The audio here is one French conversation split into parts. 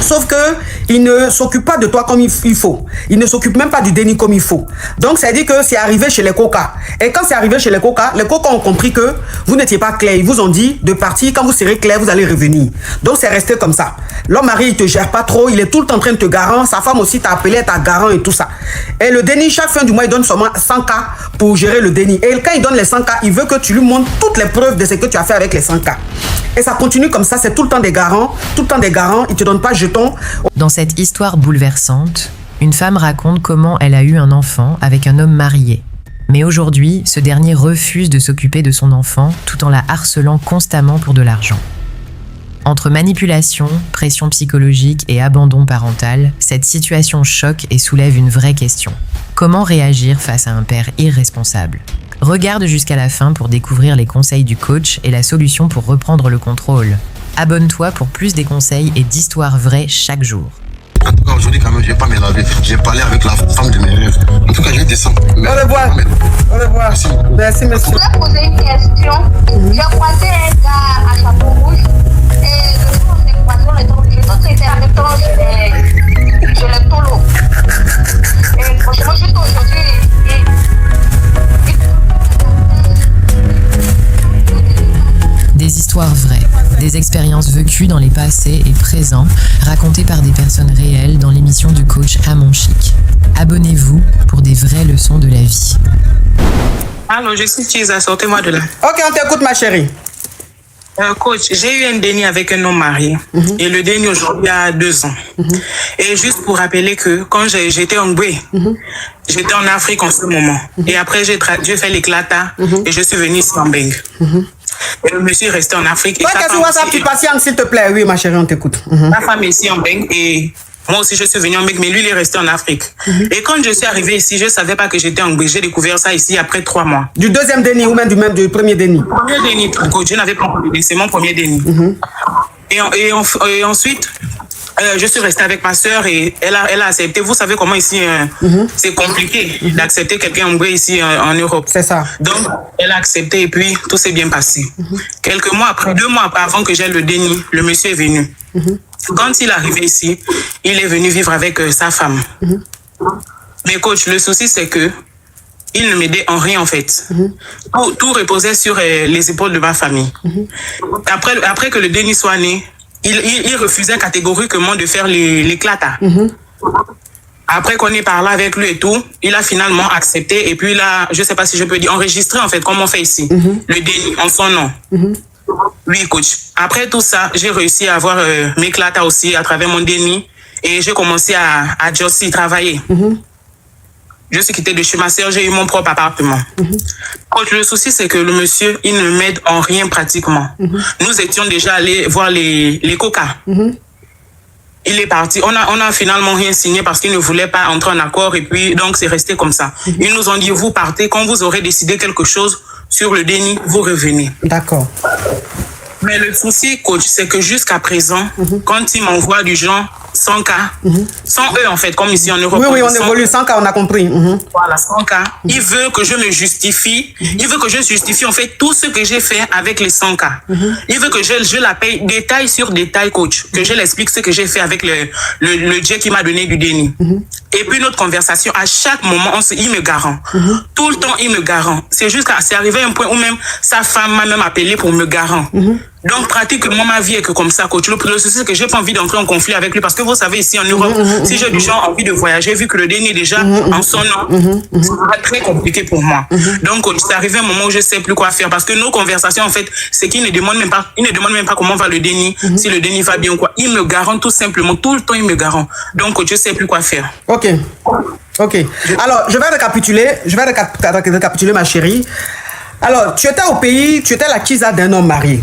sauf que il ne s'occupe pas de toi comme il faut. Il ne s'occupe même pas du déni comme il faut. Donc, ça dit que c'est arrivé chez les coca. Et quand c'est arrivé chez les coca ont compris que vous n'étiez pas clair. Ils vous ont dit de partir. Quand vous serez clair, vous allez revenir. Donc, c'est resté comme ça. L'homme mari, il te gère pas trop. Il est tout le temps en train de te garant. Sa femme aussi t'a appelé, t'a garant et tout ça. Et le déni, chaque fin du mois, il donne seulement 100K pour gérer le déni. Et quand il donne les 100K, il veut que tu lui montres toutes les preuves de ce que tu as fait avec les 100K. Et ça continue comme ça, c'est tout le temps des garants, il te donne pas jetons. Dans cette histoire bouleversante, une femme raconte comment elle a eu un enfant avec un homme marié. Mais aujourd'hui, ce dernier refuse de s'occuper de son enfant tout en la harcelant constamment pour de l'argent. Entre manipulation, pression psychologique et abandon parental, cette situation choque et soulève une vraie question. Comment réagir face à un père irresponsable ? Regarde jusqu'à la fin pour découvrir les conseils du coach et la solution pour reprendre le contrôle. Abonne-toi pour plus des conseils et d'histoires vraies chaque jour. En tout cas, aujourd'hui, quand même, je vais pas me laver. J'ai parlé avec la femme de mes rêves. En tout cas, je vais descendre. Au revoir. Au revoir. Merci, monsieur. Je voulais poser une question. J'ai croisé un gars à chapeau rouge. Et le jour où on s'est croisé, je était avec toi, je l'ai tolo. Et franchement, juste aujourd'hui, Des histoires vraies, des expériences vécues dans les passés et présents, racontées par des personnes réelles dans l'émission du coach Amon Chic. Abonnez-vous pour des vraies leçons de la vie. Alors, je suis Chiza, sortez-moi de là. Ok, on t'écoute, ma chérie. Coach, j'ai eu un déni avec un homme marié. Et le déni aujourd'hui a 2 ans. Et juste pour rappeler que quand j'étais en Gué, j'étais en Afrique en ce moment. Et après, j'ai fait l'éclata et je suis venue ici en Beng. Et le monsieur est resté en Afrique. Toi, qu'est-ce que tu vois ça, tu patientes, s'il te plaît? Oui, ma chérie, on t'écoute. Ma femme est ici en Beng et moi aussi je suis venue en Beng, mais lui il est resté en Afrique. Et quand je suis arrivée ici, je ne savais pas que j'étais en Beng. J'ai découvert ça ici après 3 mois. Du deuxième déni ou même du premier déni? Premier déni, coach, je n'avais pas encore de déni, c'est mon premier déni. Et ensuite, je suis restée avec ma sœur et elle a accepté. Vous savez comment ici, c'est compliqué d'accepter quelqu'un en Beng ici en Europe. C'est ça. Donc, elle a accepté et puis tout s'est bien passé. Quelques mois après, 2 mois avant que j'aie le déni, le monsieur est venu. Quand il est arrivé ici, il est venu vivre avec sa femme. Mais coach, le souci c'est que il ne m'aidait en rien en fait. Tout reposait sur les épaules de ma famille. Après que le déni soit né, il refusait catégoriquement de faire l'éclata. Après qu'on ait parlé avec lui et tout, il a finalement accepté et puis il a, je ne sais pas si je peux dire, enregistré en fait, comme on fait ici, le déni en son nom. Oui, coach. Après tout ça, j'ai réussi à avoir mes clatas aussi à travers mon déni et j'ai commencé à Jossy travailler. Je suis quittée de chez ma sœur, j'ai eu mon propre appartement. Coach, le souci, c'est que le monsieur, il ne m'aide en rien pratiquement. Nous étions déjà allés voir les coca. Il est parti. On a finalement rien signé parce qu'il ne voulait pas entrer en accord et puis donc c'est resté comme ça. Ils nous ont dit, vous partez, quand vous aurez décidé quelque chose sur le déni, vous revenez. D'accord. Mais le souci, coach, c'est que jusqu'à présent, quand il m'envoie du genre 100K, 100 eux en fait, comme ici en Europe. Oui, on évolue 100K, on a compris. Voilà, 100K. Il veut que je me justifie. Il veut que je justifie en fait tout ce que j'ai fait avec les 100K. Il veut que je la paye détail sur détail, coach. Que je l'explique ce que j'ai fait avec le jet qui m'a donné du déni. Et puis notre conversation, à chaque moment, il me garant. Tout le temps, il me garant. C'est arrivé à un point où même sa femme m'a même appelé pour me garant. Donc, pratiquement, ma vie est que comme ça, coach. Le souci, c'est que j'ai pas envie d'entrer en conflit avec lui parce que vous savez, ici en Europe, si j'ai du genre envie de voyager, vu que le déni est déjà en son nom, ça va être très compliqué pour moi. Donc, coach, c'est arrivé un moment où je sais plus quoi faire parce que nos conversations, en fait, c'est qu'il ne demande même pas comment va le déni, si le déni va bien ou quoi. Il me garant tout simplement, tout le temps, il me garant. Donc, coach, je sais plus quoi faire. Ok. Alors, je vais récapituler, ma chérie. Alors, tu étais au pays, tu étais la Chiza d'un homme marié.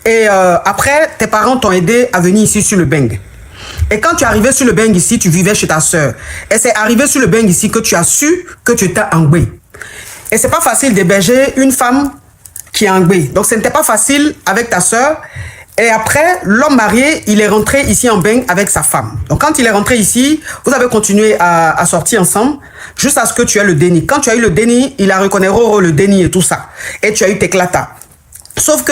Et après, tes parents t'ont aidé à venir ici sur le Beng. Et quand tu es arrivé sur le Beng ici, tu vivais chez ta sœur. Et c'est arrivé sur le Beng ici que tu as su que tu étais en Gué. Et c'est pas facile d'héberger une femme qui est en Gué. Donc, ce n'était pas facile avec ta sœur. Et après, l'homme marié, il est rentré ici en Beng avec sa femme. Donc, quand il est rentré ici, vous avez continué à sortir ensemble jusqu'à ce que tu aies le déni. Quand tu as eu le déni, il a reconnu le déni et tout ça. Et tu as eu tes clatas. Sauf que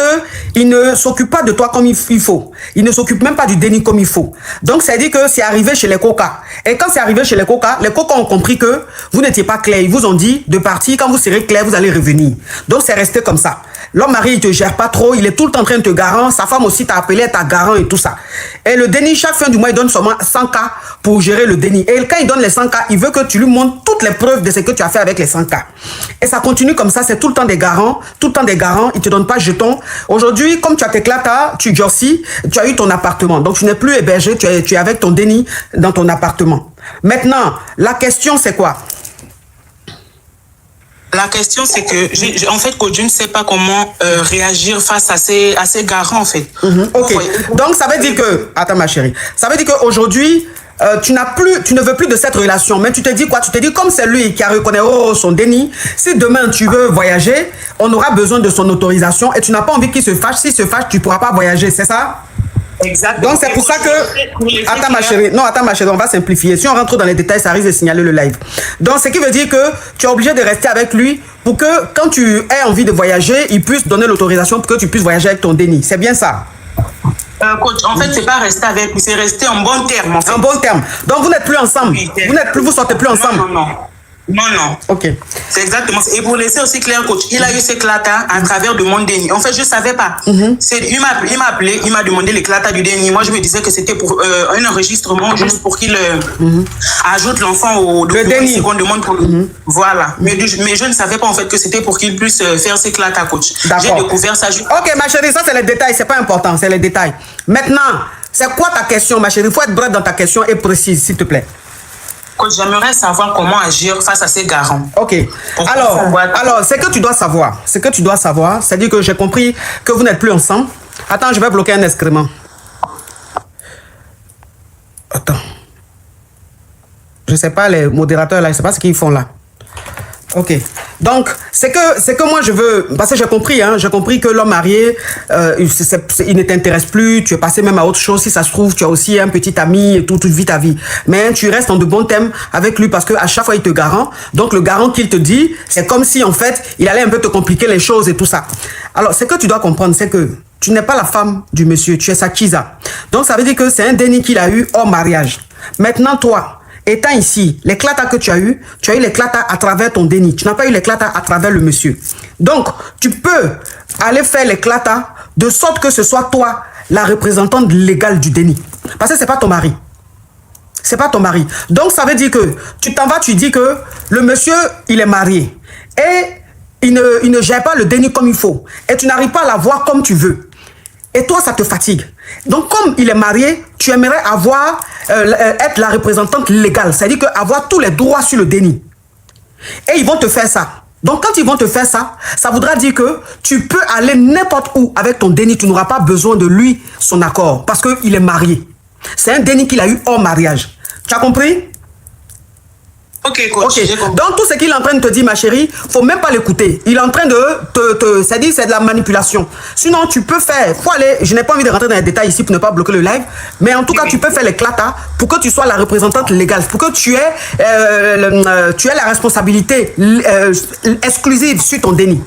il ne s'occupe pas de toi comme il faut. Il ne s'occupe même pas du déni comme il faut. Donc, ça dit que c'est arrivé chez les coca. Et quand c'est arrivé chez les coca ont compris que vous n'étiez pas clair. Ils vous ont dit de partir. Quand vous serez clair, vous allez revenir. Donc, c'est resté comme ça. L'homme mari, il te gère pas trop. Il est tout le temps en train de te garant. Sa femme aussi t'a appelé, t'a garant et tout ça. Et le déni, chaque fin du mois, il donne seulement 100K pour gérer le déni. Et quand il donne les 100K, il veut que tu lui montres toutes les preuves de ce que tu as fait avec les 100K. Et ça continue comme ça. C'est tout le temps des garants. Tout le temps des garants. Il te donne pas jeton. Aujourd'hui, comme tu as tes clatas, tu durcis, tu as eu ton appartement. Donc, tu n'es plus hébergé. Tu es avec ton déni dans ton appartement. Maintenant, la question, c'est quoi? La question, c'est que, en fait, je ne sais pas comment réagir face à ces garants, en fait. Ok. Donc, ça veut dire que... Attends, ma chérie. Ça veut dire qu'aujourd'hui, tu ne veux plus de cette relation. Mais tu te dis quoi? Tu te dis, comme c'est lui qui a reconnu son déni, si demain tu veux voyager, on aura besoin de son autorisation et tu n'as pas envie qu'il se fâche. S'il se fâche, tu ne pourras pas voyager. C'est ça? Exactement. Donc c'est pour ça que... Attends ma chérie, on va simplifier. Si on rentre dans les détails, ça risque de signaler le live. Donc ce qui veut dire que tu es obligé de rester avec lui pour que quand tu aies envie de voyager, il puisse donner l'autorisation pour que tu puisses voyager avec ton déni. C'est bien ça? Coach, en fait, c'est pas rester avec lui, c'est rester en bon terme. En fait. En bon terme. Donc vous n'êtes plus ensemble. Vous sortez plus ensemble. Non. Ok. C'est exactement ça. Et pour laisser aussi clair, coach, il a eu ses clatas à travers de mon déni. En fait, je ne savais pas. Il m'a appelé, il m'a demandé les clatas du déni. Moi, je me disais que c'était pour un enregistrement, juste pour qu'il ajoute l'enfant au document qu'on demande pour lui. Voilà. Mais je ne savais pas en fait que c'était pour qu'il puisse faire ses clatas, coach. J'ai découvert ça. Ok, ma chérie, ça c'est les détails, c'est pas important, c'est les détails. Maintenant, c'est quoi ta question, ma chérie? Il faut être bref dans ta question et précise, s'il te plaît. J'aimerais savoir comment agir face à ces garants. Ok. Alors, ce que tu dois savoir, c'est-à-dire que j'ai compris que vous n'êtes plus ensemble. Attends, je vais bloquer un excrément. Attends. Je sais pas, les modérateurs là, je sais pas ce qu'ils font là. Ok. Donc, c'est que moi je veux, parce que j'ai compris que l'homme marié, il ne t'intéresse plus, tu es passé même à autre chose. Si ça se trouve, tu as aussi un petit ami et toute vie ta vie. Mais tu restes en de bons thèmes avec lui parce qu'à chaque fois il te garant. Donc le garant qu'il te dit, c'est comme si en fait, il allait un peu te compliquer les choses et tout ça. Alors, ce que tu dois comprendre, c'est que tu n'es pas la femme du monsieur, tu es sa kisa. Donc ça veut dire que c'est un déni qu'il a eu hors mariage. Maintenant, toi, étant ici, les clatas que tu as eu les clatas à travers ton déni. Tu n'as pas eu les clatas à travers le monsieur. Donc, tu peux aller faire les clatas de sorte que ce soit toi, la représentante légale du déni. Parce que c'est pas ton mari. C'est pas ton mari. Donc, ça veut dire que tu t'en vas, tu dis que le monsieur, il est marié. Et il ne gère pas le déni comme il faut. Et tu n'arrives pas à la voir comme tu veux. Et toi, ça te fatigue. Donc, comme il est marié, tu aimerais être la représentante légale. C'est-à-dire avoir tous les droits sur le déni. Et ils vont te faire ça. Donc, quand ils vont te faire ça, ça voudra dire que tu peux aller n'importe où avec ton déni. Tu n'auras pas besoin de lui, son accord. Parce qu'il est marié. C'est un déni qu'il a eu hors mariage. Tu as compris? Ok, coach. Okay. Donc, tout ce qu'il est en train de te dire, ma chérie, faut même pas l'écouter. Il est en train de c'est-à-dire, c'est de la manipulation. Sinon, tu peux faire, faut aller, je n'ai pas envie de rentrer dans les détails ici pour ne pas bloquer le live, mais en tout cas, tu peux faire les clatas pour que tu sois la représentante légale, pour que tu aies la responsabilité exclusive sur ton déni.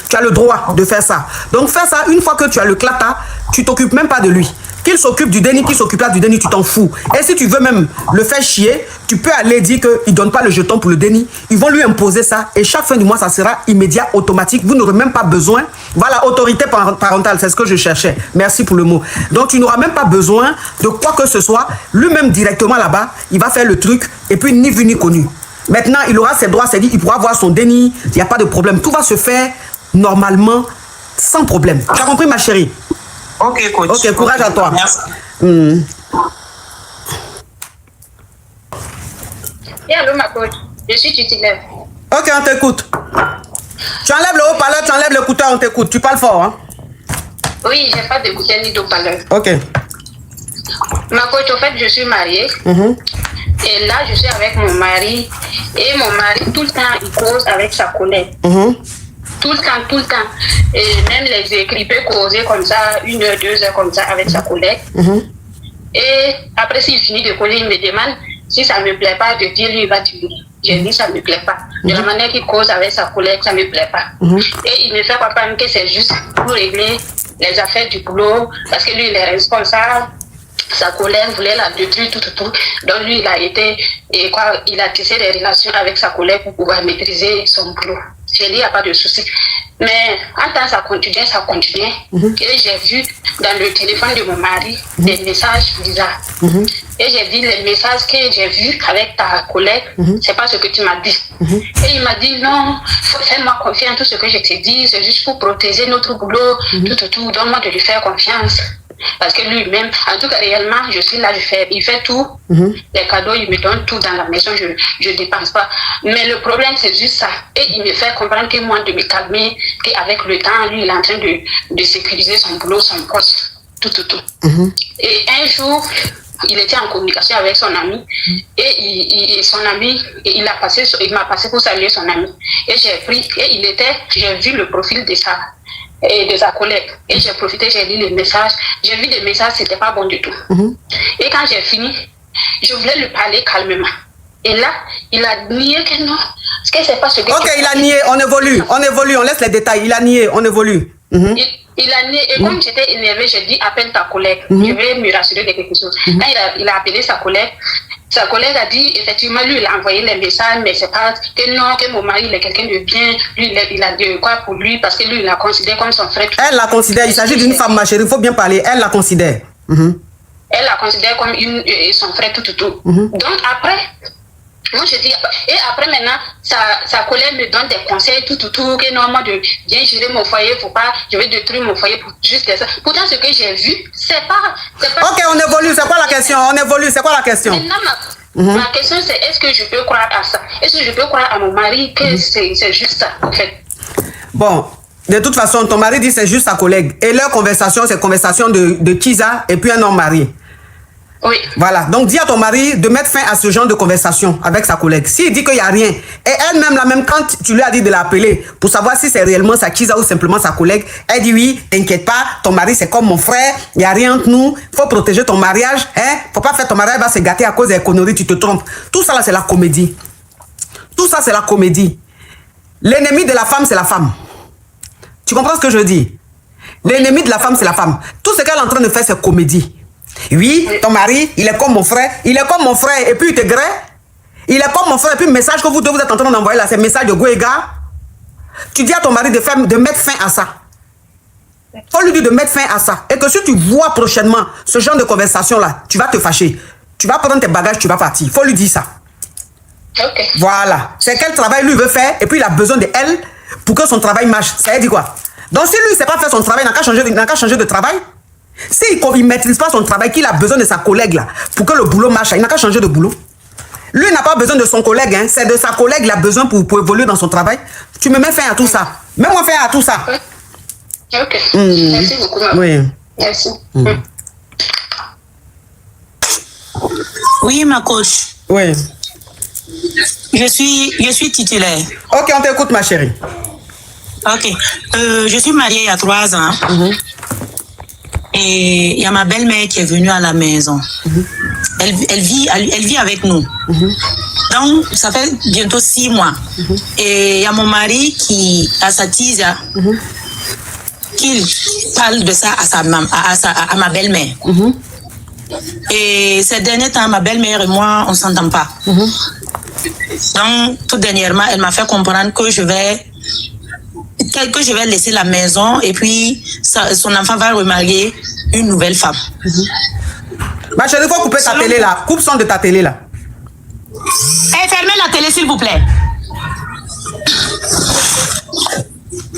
Tu as le droit de faire ça. Donc, fais ça une fois que tu as le clata, tu t'occupes même pas de lui. Qu'il s'occupe du déni, qu'il s'occupe là du déni, tu t'en fous. Et si tu veux même le faire chier, tu peux aller dire qu'il ne donne pas le jeton pour le déni. Ils vont lui imposer ça et chaque fin du mois, ça sera immédiat, automatique. Vous n'aurez même pas besoin. Voilà, autorité parentale, c'est ce que je cherchais. Merci pour le mot. Donc, tu n'auras même pas besoin de quoi que ce soit. Lui-même, directement là-bas, il va faire le truc et puis ni vu ni connu. Maintenant, il aura ses droits, c'est-à-dire il pourra avoir son déni, il n'y a pas de problème. Tout va se faire normalement, sans problème. Tu as compris, ma chérie? Ok, coach. Ok, courage à toi. Merci. Et allô, ma coach. Je suis titulaire. Ok, on t'écoute. Tu enlèves le haut-parleur, tu enlèves l'écouteur, on t'écoute. Tu parles fort, hein? Oui, j'ai pas d'écouteur ni d'haut-parleur. Ok. Ma coach, en fait, je suis mariée. Et là, je suis avec mon mari. Et mon mari, tout le temps, il cause avec sa collègue. Tout le temps. Et même les écrits, il peut causer comme ça, 1 heure, 2 heures comme ça avec sa collègue. Et après, s'il finit de causer, il me demande si ça ne me plaît pas, de dire lui, il va dire. J'ai dit, ça ne me plaît pas. De la manière qu'il cause avec sa collègue, ça ne me plaît pas. Et il me fait comprendre que c'est juste pour régler les affaires du boulot, parce que lui, il est responsable. Sa collègue voulait la détruire, tout. Donc lui, il a tissé des relations avec sa collègue pour pouvoir maîtriser son boulot. J'ai dit, il n'y a pas de souci. Mais en temps, ça continuait. Et j'ai vu dans le téléphone de mon mari des messages bizarres. Et j'ai dit, les messages que j'ai vus avec ta collègue, c'est pas ce que tu m'as dit. Et il m'a dit, non, fais-moi confiance, tout ce que je t'ai dit, c'est juste pour protéger notre boulot, tout, donne-moi de lui faire confiance. Parce que lui-même, en tout cas, réellement, je suis là, il fait tout. Les cadeaux, il me donne tout dans la maison, je ne dépense pas. Mais le problème, c'est juste ça. Et il me fait comprendre que moi, de me calmer, qu'avec le temps, lui, il est en train de sécuriser son boulot, son poste, tout. Et un jour, il était en communication avec son ami. Et son ami, il m'a passé pour saluer son ami. Et j'ai vu le profil de sa collègue. Et j'ai profité, j'ai lu les messages. J'ai vu des messages, c'était pas bon du tout. Et quand j'ai fini, je voulais lui parler calmement. Et là, il a nié que non. Parce que c'est pas ce que... Ok, il a nié, on évolue, on laisse les détails. Il a nié, on évolue. Il a nié. Et comme j'étais énervée, j'ai dit, appelle ta collègue. Je vais me rassurer de quelque chose. Quand il a appelé sa collègue a dit, effectivement, lui, il a envoyé les messages, mais c'est pas que non, que mon mari, il est quelqu'un de bien, lui, il a de quoi pour lui, parce que lui, il la considère comme son frère. Elle la considère, il s'agit d'une femme, ma chérie, il faut bien parler, elle la considère. Elle la considère comme son frère, tout. Donc, après, moi, je dis, et après, maintenant, sa collègue me donne des conseils, tout, que non, moi, de bien gérer mon foyer, faut pas, je vais détruire mon foyer pour juste ça. Pourtant, ce que j'ai vu, c'est pas... Ok, on évolue, c'est quoi la question? On évolue, c'est quoi la question? Maintenant, ma question, c'est est-ce que je peux croire à ça? Est-ce que je peux croire à mon mari que c'est juste ça, en fait? Bon, de toute façon, ton mari dit c'est juste sa collègue. Et leur conversation, c'est conversation de Kiza et puis un homme marié. Oui. Voilà, donc dis à ton mari de mettre fin à ce genre de conversation avec sa collègue. S'il dit qu'il n'y a rien, et elle-même, la même, quand tu lui as dit de l'appeler pour savoir si c'est réellement sa Kiza ou simplement sa collègue, elle dit oui, t'inquiète pas, ton mari c'est comme mon frère, il n'y a rien entre nous, il faut protéger ton mariage, faut pas faire ton mariage, va se gâter à cause des conneries, tu te trompes. Tout ça là, c'est la comédie. Tout ça, c'est la comédie. L'ennemi de la femme, c'est la femme. Tu comprends ce que je dis? L'ennemi de la femme, c'est la femme. Tout ce qu'elle est en train de faire, c'est comédie. Oui, ton mari, il est comme mon frère. Il est comme mon frère et puis il te grée. Il est comme mon frère et puis le message que vous deux vous êtes en train d'envoyer là, c'est le message de Goéga. Tu dis à ton mari de mettre fin à ça. Faut lui dire de mettre fin à ça. Et que si tu vois prochainement ce genre de conversation là, tu vas te fâcher. Tu vas prendre tes bagages, tu vas partir. Faut lui dire ça. Ok. Voilà. C'est quel travail lui veut faire et puis il a besoin de elle pour que son travail marche. Ça veut dire quoi? Donc si lui ne sait pas faire son travail, il n'a qu'à changer de travail. S'il ne maîtrise pas son travail, qu'il a besoin de sa collègue là, pour que le boulot marche, il n'a qu'à changer de boulot. Lui n'a pas besoin de son collègue, hein, c'est de sa collègue qu'il a besoin pour évoluer dans son travail. Tu me mets fin à tout ça. Mets-moi fin à tout ça. Ok. Merci beaucoup. Oui. Merci. Oui, ma coach. Oui. Je suis titulaire. Ok, on t'écoute, ma chérie. Ok. Je suis mariée il y a 3 ans. Et il y a ma belle-mère qui est venue à la maison. Elle vit avec nous. Donc, ça fait bientôt 6 mois. Et il y a mon mari qui a sa tisa, qu'il parle de ça à ma belle-mère. Et ces derniers temps, ma belle-mère et moi, on ne s'entend pas. Donc, tout dernièrement, elle m'a fait comprendre que je vais laisser la maison et puis son enfant va remarier une nouvelle femme. Ma chérie, il faut couper ta télé là. Coupe son de ta télé là. Fermez la télé s'il vous plaît.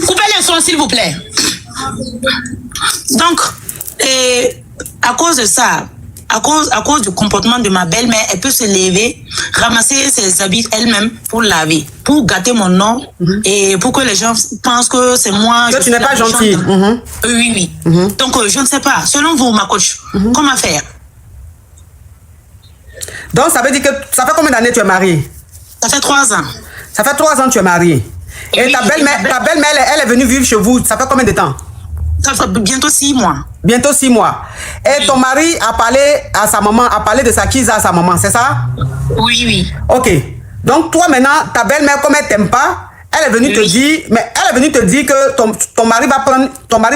Coupez le son s'il vous plaît. Donc, à cause de ça, à cause du comportement de ma belle-mère, elle peut se lever, ramasser ses habits elle-même pour laver, pour gâter mon nom et pour que les gens pensent que c'est moi. Que tu n'es pas gentille. Oui. Donc, je ne sais pas. Selon vous, ma coach, comment faire? Donc, ça veut dire que ça fait combien d'années tu es mariée? Ça fait 3 ans. Ça fait 3 ans que tu es mariée. Et oui, ta belle-mère, elle est venue vivre chez vous. Ça fait combien de temps? Ça fait bientôt 6 mois. Bientôt 6 mois. Et Oui. ton mari a parlé à sa maman, a parlé de sa Kiza à sa maman, c'est ça? Oui, oui. Ok. Donc toi maintenant, ta belle-mère, comme elle t'aime pas, elle est venue te Oui. dire, mais elle est venue te dire que ton mari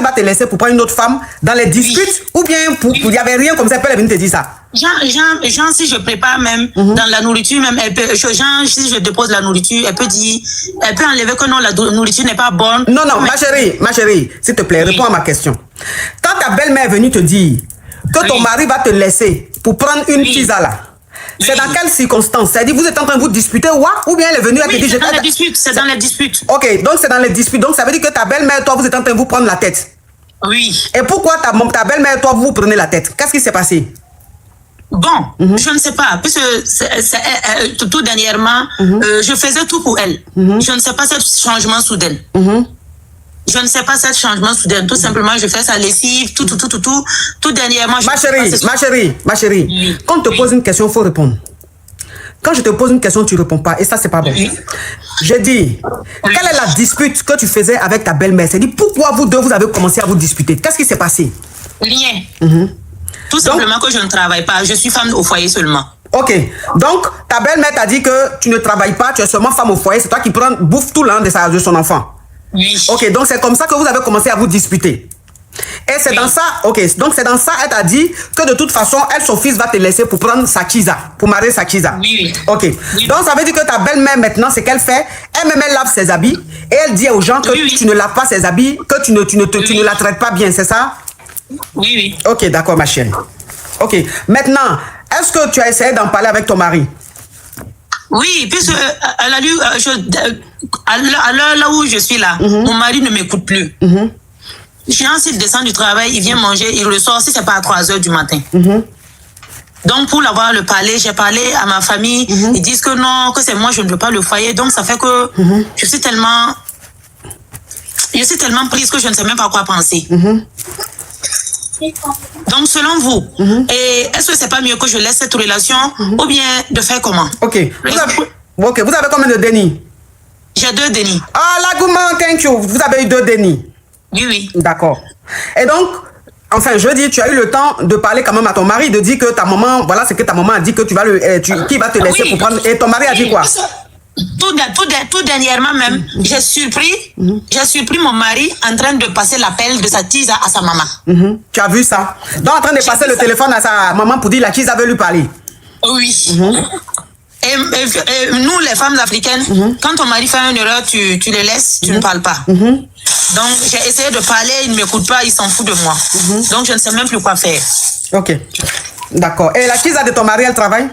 va te laisser pour prendre une autre femme dans les disputes, ou bien il n'y avait rien comme ça, elle est venue te dire ça. Genre, si je prépare même dans la nourriture, même, elle peut, genre, si je dépose la nourriture, elle peut dire, elle peut enlever que non, la nourriture n'est pas bonne. Non, non, ma chérie, s'il te plaît, réponds à ma question. Quand ta belle-mère est venue te dire que ton Oui. mari va te laisser pour prendre une Oui. Kiza là, c'est Oui. dans quelles circonstances? C'est-à-dire, vous êtes en train de vous disputer, ou bien elle est venue, elle te Oui, dit, c'est dans les disputes, c'est dans les disputes. Ok, donc c'est dans les disputes. Donc ça veut dire que ta belle-mère et toi, vous êtes en train de vous prendre la tête. Oui. Et pourquoi ta belle-mère et toi, vous vous prenez la tête? Qu'est-ce qui s'est passé? Bon, je ne sais pas, puisque tout dernièrement, je faisais tout pour elle. Je ne sais pas ce changement soudain. Je ne sais pas ce changement soudain. Tout simplement, je fais sa lessive, tout dernièrement. Ma chérie, Oui. quand on te pose une question, il faut répondre. Quand je te pose une question, tu ne réponds pas. Et ça, c'est pas bon. Oui. Je dis, quelle est la dispute que tu faisais avec ta belle-mère? C'est-à-dire, pourquoi vous deux, vous avez commencé à vous disputer? Qu'est-ce qui s'est passé? Rien. Tout simplement que je ne travaille pas. Je suis femme au foyer seulement. Ok. Donc, ta belle-mère t'a dit que tu ne travailles pas, tu es seulement femme au foyer, c'est toi qui bouffe tout l'an de son enfant. Oui. Ok, donc c'est comme ça que vous avez commencé à vous disputer. Et c'est dans ça, ok, donc c'est dans ça, elle t'a dit que de toute façon, son fils va te laisser pour prendre sa Kiza, pour marier sa Kiza. Oui. Ok, Oui. donc ça veut dire que ta belle-mère maintenant, c'est qu'elle fait, elle-même elle lave ses habits et elle dit aux gens que Oui. tu ne laves pas ses habits, que tu ne la traites pas bien, c'est ça? Oui. Ok, d'accord ma chérie. Ok, maintenant, est-ce que tu as essayé d'en parler avec ton mari? Oui, puisque elle a lu, à l'heure là où je suis là, mon mari ne m'écoute plus. S'il descend du travail, il vient manger, il ressort, si c'est pas à 3 heures du matin. Donc, pour l'avoir le parler, j'ai parlé à ma famille, ils disent que non, que c'est moi, je ne veux pas le foyer. Donc, ça fait que je suis tellement prise que je ne sais même pas quoi penser. Donc, selon vous, et est-ce que c'est pas mieux que je laisse cette relation ou bien de faire comment? Ok, vous avez combien de dénis? J'ai 2 dénis. Ah, l'argument, thank you, vous avez eu 2 dénis. Oui. D'accord. Et donc, enfin, je dis, tu as eu le temps de parler quand même à ton mari, de dire que ta maman, voilà ce que ta maman a dit, que tu vas qui va te laisser pour prendre. Et ton mari a dit quoi? Tout dernièrement même, j'ai surpris mon mari en train de passer l'appel de sa Kiza à sa maman. Tu as vu ça? Donc, en train de passer le téléphone à sa maman pour dire la Kiza veut lui parler. Oui. Et nous, les femmes africaines, quand ton mari fait une erreur, tu le laisses, tu ne parles pas. Donc, j'ai essayé de parler, il ne m'écoute pas, il s'en fout de moi. Donc, je ne sais même plus quoi faire. Ok. D'accord. Et la Kiza de ton mari, elle travaille?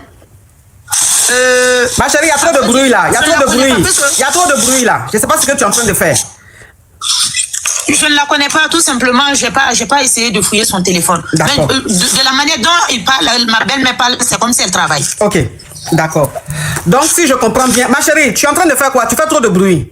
Ma chérie, il y a trop de bruit là. Il y a trop de bruit. Il y a trop de bruit là. Je ne sais pas ce que tu es en train de faire. Je ne la connais pas, tout simplement. J'ai pas essayé de fouiller son téléphone. D'accord. Mais, de la manière dont il parle, ma belle-mère parle, c'est comme si elle travaille. Ok. D'accord. Donc, si je comprends bien, ma chérie, tu es en train de faire quoi? Tu fais trop de bruit.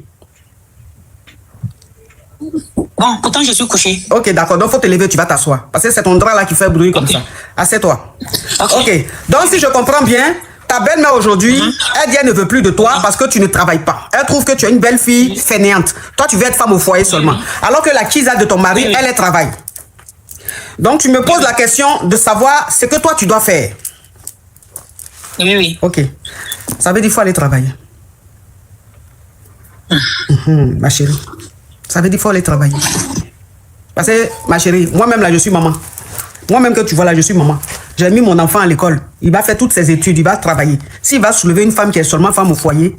Bon, pourtant, je suis couchée. Ok, d'accord. Donc, il faut te lever, tu vas t'asseoir. Parce que c'est ton drap là qui fait bruit comme ça. Assieds-toi. Ok. Donc, si je comprends bien, ta belle-mère aujourd'hui, elle dit qu'elle ne veut plus de toi parce que tu ne travailles pas. Elle trouve que tu es une belle fille fainéante. Toi, tu veux être femme au foyer seulement. Alors que la Kiza de ton mari, elle travaille. Donc, tu me poses la question de savoir ce que toi, tu dois faire. Oui. Ok. Ça veut dire qu'il faut aller travailler. Ma chérie. Ça veut dire qu'il faut aller travailler. Parce que, ma chérie, moi-même là, je suis maman. Moi-même que tu vois là, je suis maman. J'ai mis mon enfant à l'école. Il va faire toutes ses études, il va travailler. S'il va soulever une femme qui est seulement femme au foyer,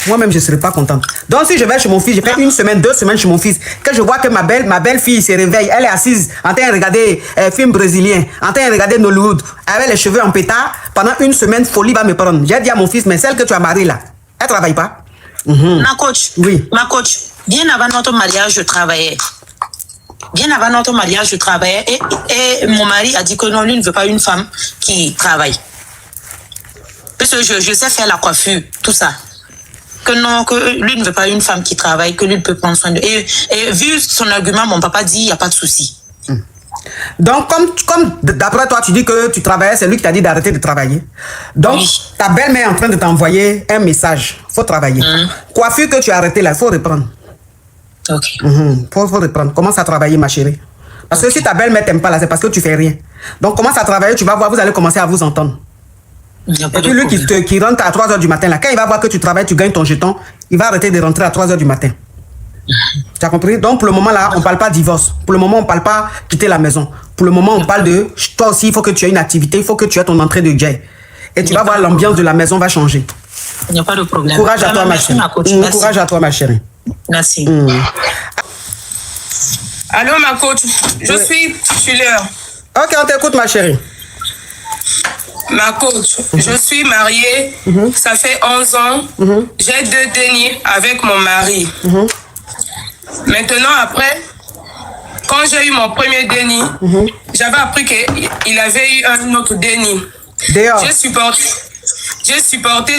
moi-même, je ne serai pas contente. Donc, si je vais chez mon fils, je fais 1 semaine, 2 semaines chez mon fils, que je vois que ma belle-fille se réveille, elle est assise en train de regarder film brésilien, en train de regarder Nollywood, avec les cheveux en pétard, pendant 1 semaine, folie va me prendre. J'ai dit à mon fils, mais celle que tu as mariée là, elle ne travaille pas. Ma coach. Oui. Ma coach, bien avant notre mariage, je travaillais. Bien avant notre mariage, je travaillais et mon mari a dit que non, lui ne veut pas une femme qui travaille. Parce que je sais faire la coiffure, tout ça. Que non, que lui ne veut pas une femme qui travaille, que lui peut prendre soin de... Et vu son argument, mon papa dit, il n'y a pas de souci. Donc, comme d'après toi, tu dis que tu travaillais, c'est lui qui t'a dit d'arrêter de travailler. Donc, Oui. ta belle-mère est en train de t'envoyer un message. Il faut travailler. Coiffure que tu as arrêté là, il faut reprendre. Ok. Faut reprendre. Commence à travailler, ma chérie. Parce que si ta belle-mère t'aime pas là, c'est parce que tu fais rien. Donc commence à travailler, tu vas voir, vous allez commencer à vous entendre. Et puis lui qui rentre à 3h du matin, là, quand il va voir que tu travailles, tu gagnes ton jeton, il va arrêter de rentrer à 3h du matin. Tu as compris? Donc pour le moment là, on ne parle pas divorce. Pour le moment, on ne parle pas quitter la maison. Pour le moment, on parle de toi aussi, il faut que tu aies une activité, il faut que tu aies ton entrée de Jay. Et tu vas voir, l'ambiance de la maison va changer. Il n'y a pas de problème. Courage à toi, ma chérie. Courage à toi, ma chérie. Merci. Allô, ma coach, je suis titulaire. Ok, on t'écoute, ma chérie. Ma coach, je suis mariée, ça fait 11 ans, j'ai 2 dénis avec mon mari. Maintenant, après, quand j'ai eu mon premier déni, j'avais appris qu'il avait eu un autre déni. J'ai supporté,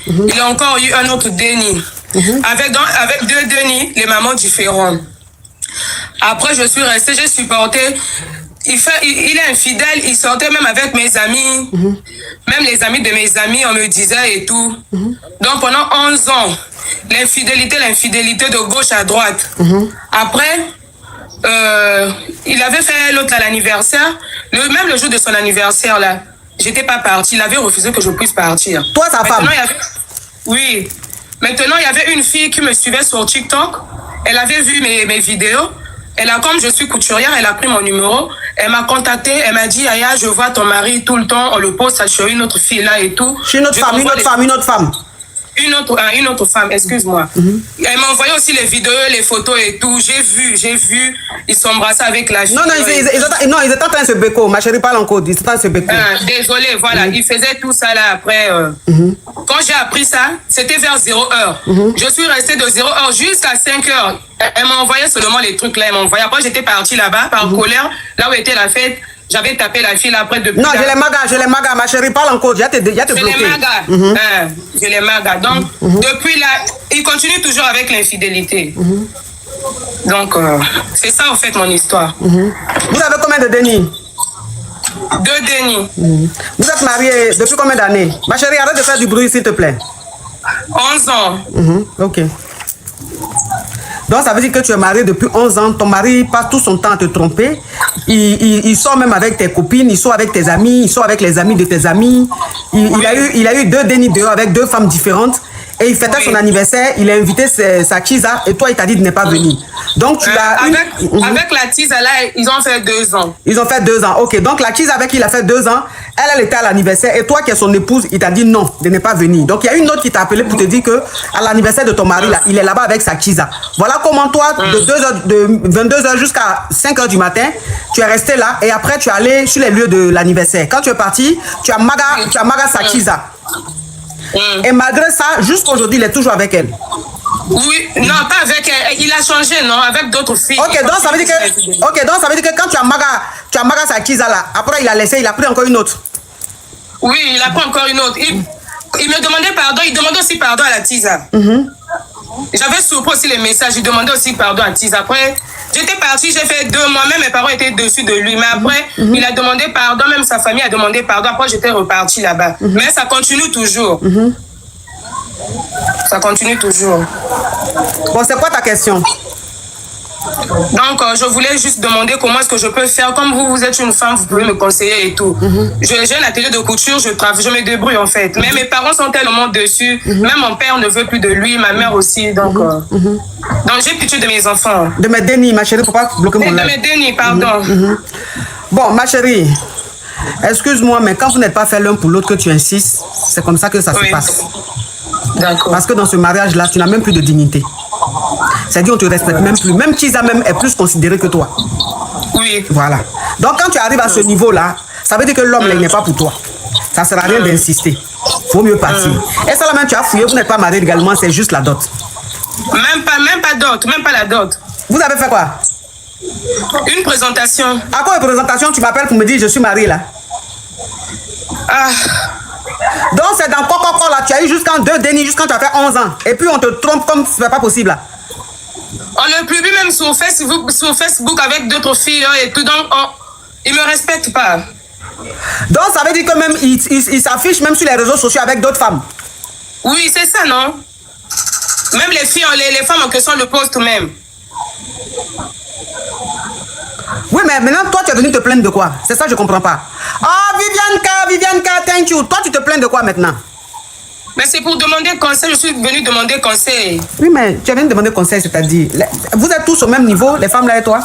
il a encore eu un autre déni. Avec 2 dénis, les mamans différentes. Après, je suis restée, j'ai supporté. Il est infidèle, il sortait même avec mes amis, même les amis de mes amis, on me disait et tout. Donc pendant 11 ans, l'infidélité de gauche à droite. Après, il avait fait l'autre à l'anniversaire, même le jour de son anniversaire là, j'étais pas partie, il avait refusé que je puisse partir. Toi, sa femme? Oui. Maintenant, il y avait une fille qui me suivait sur TikTok, elle avait vu mes vidéos. Elle a, comme je suis couturière, elle a pris mon numéro. Elle m'a contacté, elle m'a dit, Aya, je vois ton mari tout le temps, on le poste sur une autre fille là et tout. Chez une autre femme. Une autre femme, excuse-moi. Elle m'a envoyé aussi les vidéos, les photos et tout. J'ai vu, ils s'embrassaient avec la fille. Non, ils étaient en train de se béco. Ma chérie parle en code, ils étaient en train de se béco. Désolée, voilà, ils faisaient tout ça là après. Quand j'ai appris ça, c'était vers 0h. Je suis restée de 0h jusqu'à 5h. Elle m'a envoyé seulement les trucs là, elle m'a envoyé. Après, j'étais partie là-bas par colère, là où était la fête. J'avais tapé la fille là après depuis. Non, je les magas, ma chérie, parle en code, je te bloqué. Je les magas. Donc, depuis là, il continue toujours avec l'infidélité. Donc, c'est ça en fait mon histoire. Vous avez combien de dénis? 2 dénis. Vous êtes mariés depuis combien d'années? Ma chérie, arrête de faire du bruit, s'il te plaît. 11 ans. Ok. Donc ça veut dire que tu es marié depuis 11 ans, ton mari passe tout son temps à te tromper, il sort même avec tes copines, il sort avec tes amis, il sort avec les amis de tes amis, il a eu 2 dénis dehors avec 2 femmes différentes, et il fêtait son anniversaire, il a invité sa Kiza, et toi il t'a dit de ne pas venir. Donc tu as avec la Kiza là, ils ont fait 2 ans. Ils ont fait 2 ans, ok. Donc la Kiza avec qui il a fait 2 ans, elle était à l'anniversaire, et toi qui es son épouse, il t'a dit non, de ne pas venir. Donc il y a une autre qui t'a appelé pour te dire que à l'anniversaire de ton mari là, il est là-bas avec sa Kiza. Voilà comment toi, de 22h jusqu'à 5h du matin, tu es resté là, et après tu es allé sur les lieux de l'anniversaire. Quand tu es parti, tu as maga sa Kiza. Et malgré ça, jusqu'aujourd'hui, il est toujours avec elle. Oui, non, pas avec elle. Il a changé, non, avec d'autres filles. Ok, donc ça veut dire que quand tu as maga sa Kiza là, après il a laissé, il a pris encore une autre. Oui, il a pris encore une autre. Il me demandait pardon, il demandait aussi pardon à la Tiza. J'avais surpris aussi les messages, il demandait aussi pardon à Tiza. Après, j'étais partie, j'ai fait 2 mois, même mes parents étaient dessus de lui. Mais après, il a demandé pardon, même sa famille a demandé pardon. Après, j'étais repartie là-bas. Mais ça continue toujours. Ça continue toujours. Bon, c'est quoi ta question? Donc, je voulais juste demander comment est-ce que je peux faire. Comme vous êtes une femme, vous pouvez me conseiller et tout. J'ai un atelier de couture, je me débrouille en fait. Mais mes parents sont tellement dessus. Même mon père ne veut plus de lui, ma mère aussi. Donc, j'ai pitié de mes enfants. De mes dénis, ma chérie, faut pas bloquer mon live. De mes dénis, pardon. Bon, ma chérie, excuse-moi, mais quand vous n'êtes pas fait l'un pour l'autre que tu insistes, c'est comme ça que ça se passe. D'accord. Parce que dans ce mariage-là, tu n'as même plus de dignité. C'est-à-dire, on te respecte même plus. Même Kiza même est plus considéré que toi. Oui. Voilà. Donc, quand tu arrives à ce niveau-là, ça veut dire que l'homme, il n'est pas pour toi. Ça ne sert à rien d'insister. Il faut mieux partir. Et ça, là même, tu as fouillé, vous n'êtes pas marié également, c'est juste la dot. Même pas dot, même pas la dot. Vous avez fait quoi? Une présentation. À quoi une présentation? Tu m'appelles pour me dire je suis marié là. Donc c'est dans Coco là, tu as eu jusqu'en 2 dénis, jusqu'à tu as fait 11 ans. Et puis on te trompe comme ce n'est pas possible là. On ne plus même sur Facebook avec d'autres filles et tout, donc ils ne me respectent pas. Donc ça veut dire que même il s'affiche même sur les réseaux sociaux avec d'autres femmes. Oui, c'est ça, non? Même les filles, les femmes en question le postent même. Oui, mais maintenant, toi, tu es venu te plaindre de quoi? C'est ça, je comprends pas. Ah, Vivianka, thank you. Toi, tu te plains de quoi maintenant? Mais c'est pour demander conseil, je suis venue demander conseil. Oui, mais tu es venu demander conseil, c'est-à-dire, vous êtes tous au même niveau, les femmes là et toi?